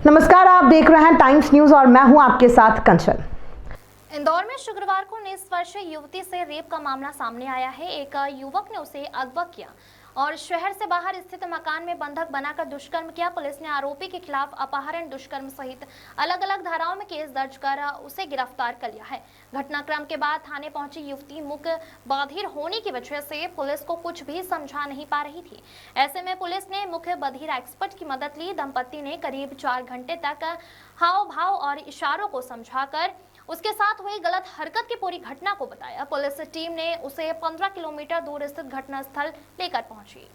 नमस्कार, आप देख रहे हैं टाइम्स न्यूज और मैं हूं आपके साथ कंचन। इंदौर में शुक्रवार को 19 वर्षीय युवती से रेप का मामला सामने आया है। एक युवक ने उसे अगवा किया और शहर से बाहर स्थित मकान में बंधक बनाकर दुष्कर्म किया। पुलिस ने आरोपी के खिलाफ अपहरण, दुष्कर्म सहित अलग अलग धाराओं में केस दर्ज कर उसे गिरफ्तार कर लिया है। घटनाक्रम के बाद थाने पहुंची युवती मूक बधिर होने की वजह से पुलिस को कुछ भी समझा नहीं पा रही थी। ऐसे में पुलिस ने मुख्य बधिर एक्सपर्ट की मदद ली। दंपति ने करीब 4 घंटे तक हाव भाव और इशारों को समझाकर उसके साथ हुई गलत हरकत की पूरी घटना को बताया। पुलिस टीम ने उसे 15 किलोमीटर दूर स्थित घटनास्थल लेकर पहुंची।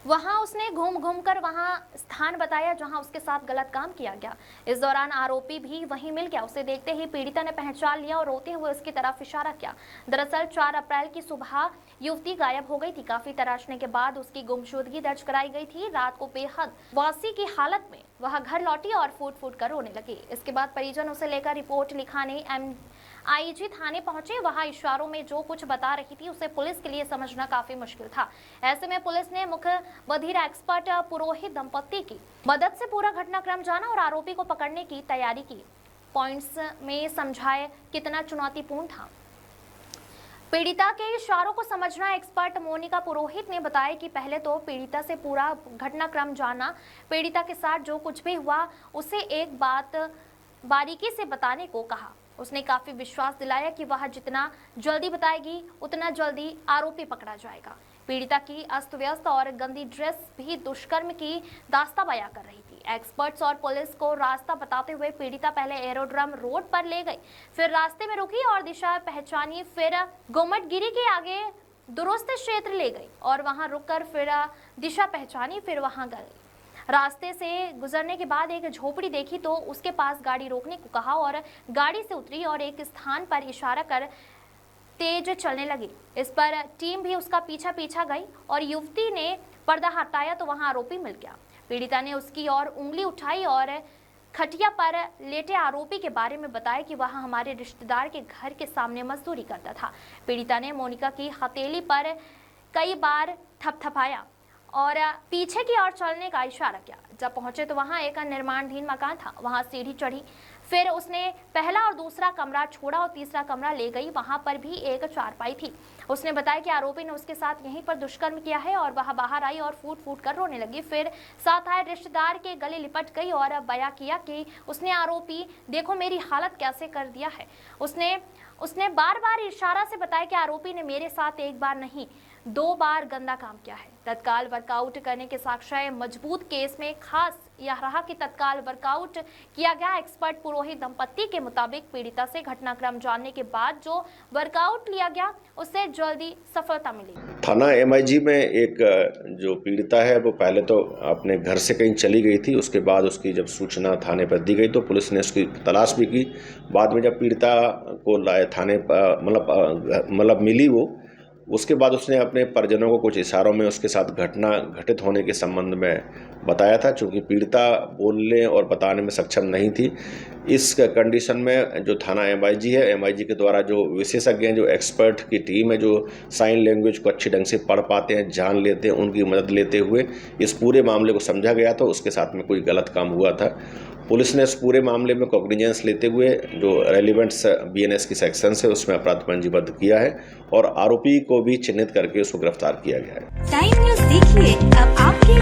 वहां उसने घूम कर वहां स्थान बताया जहां उसके साथ गलत काम किया गया। इस दौरान आरोपी भी वहीं मिल गया। उसे देखते ही पीड़िता ने पहचान लिया और रोते हुए उसकी तरफ इशारा किया। दरअसल 4 अप्रैल की सुबह युवती गायब हो गई थी। काफी तलाशने के बाद उसकी गुमशुदगी दर्ज कराई गई थी। रात को बेहद वासी की हालत में वह घर लौटी और फूट कर रोने लगी। इसके बाद परिजन उसे लेकर रिपोर्ट लिखाने आईजी थाने पहुंचे। वहां इशारों में जो कुछ बता रही थी उसे पुलिस के लिए समझना काफी मुश्किल था। ऐसे में पुलिस ने मुख्य बधिर एक्सपर्ट पुरोहित दंपति की मदद से पूरा घटनाक्रम जाना और आरोपी को पकड़ने की तैयारी की। पॉइंट्स में समझाए कितना चुनौतीपूर्ण था। पीड़िता के इशारों को समझना एक्सपर्ट मोनिका पुरोहित ने बताया कि पहले तो पीड़िता से पूरा घटनाक्रम जाना, पीड़िता के साथ जो कुछ भी हुआ उसे एक बात बारीकी से बताने को कहा। उसने काफी विश्वास दिलाया कि वह जितना जल्दी बताएगी उतना जल्दी आरोपी पकड़ा जाएगा। पीड़िता की अस्त व्यस्त और गंदी ड्रेस भी दुष्कर्म की दास्तां बयां कर रही थी। एक्सपर्ट्स और पुलिस को रास्ता बताते हुए पीड़िता पहले एरोड्रम रोड पर ले गई, फिर रास्ते में रुकी और दिशा पहचानी, फिर गोमटगिरी के आगे दुरुस्त क्षेत्र ले गई और वहां रुककर फिर दिशा पहचानी, फिर वहां गई। रास्ते से गुजरने के बाद एक झोपड़ी देखी तो उसके पास गाड़ी रोकने को कहा और गाड़ी से उतरी और एक स्थान पर इशारा कर तेज चलने लगी। इस पर टीम भी उसका पीछा गई और युवती ने पर्दा हटाया तो वहां आरोपी मिल गया। पीड़िता ने उसकी ओर उंगली उठाई और खटिया पर लेटे आरोपी के बारे में बताया कि वह हमारे रिश्तेदार के घर के सामने मजदूरी करता था। पीड़िता ने मोनिका की हथेली पर कई बार थपथपाया और पीछे की ओर चलने का इशारा किया। जब पहुंचे तो वहां एक निर्माणाधीन मकान था। वहां सीढ़ी चढ़ी, फिर उसने पहला और दूसरा कमरा छोड़ा और तीसरा कमरा ले गई। वहां पर भी एक चारपाई थी। उसने बताया कि आरोपी ने उसके साथ यहीं पर दुष्कर्म किया है और वह बाहर आई और फूट कर रोने लगी। फिर साथ आए रिश्तेदार के गले लिपट गई और बयां किया कि उसने आरोपी देखो मेरी हालत कैसे कर दिया है। उसने बार इशारा से बताया कि आरोपी ने मेरे साथ एक बार नहीं 2 बार गंदा काम किया है। तत्काल वर्कआउट करने के साक्ष्य मजबूत केस में खास यह रहा कि तत्काल वर्कआउट किया गया। एक्सपर्ट पुरोहित दंपति के मुताबिक पीड़िता से घटनाक्रम जानने के बाद जो वर्कआउट लिया गया उससे जल्दी सफलता मिली। थाना एमआईजी में एक जो पीड़िता है वो पहले तो अपने घर से कहीं चली गई थी। उसके बाद उसकी जब सूचना थाने पर दी गई तो पुलिस ने उसकी तलाश भी की। बाद में जब पीड़िता को लाए थाने मतलब मिली वो, उसके बाद उसने अपने परिजनों को कुछ इशारों में उसके साथ घटना घटित होने के संबंध में बताया था। चूँकि पीड़िता बोलने और बताने में सक्षम नहीं थी, इस कंडीशन में जो थाना एमआईजी है, एमआईजी के द्वारा जो विशेषज्ञ हैं, जो एक्सपर्ट की टीम है, जो साइन लैंग्वेज को अच्छी ढंग से पढ़ पाते हैं, जान लेते हैं, उनकी मदद लेते हुए इस पूरे मामले को समझा गया था। उसके साथ में कोई गलत काम हुआ था। पुलिस ने इस पूरे मामले में कॉग्निजेंस लेते हुए जो रेलिवेंट बीएनएस की सेक्शन है उसमें अपराध पंजीबद्ध किया है और आरोपी को भी चिन्हित करके उसको गिरफ्तार किया गया है। टाइम न्यूज़ देखिए अब आपके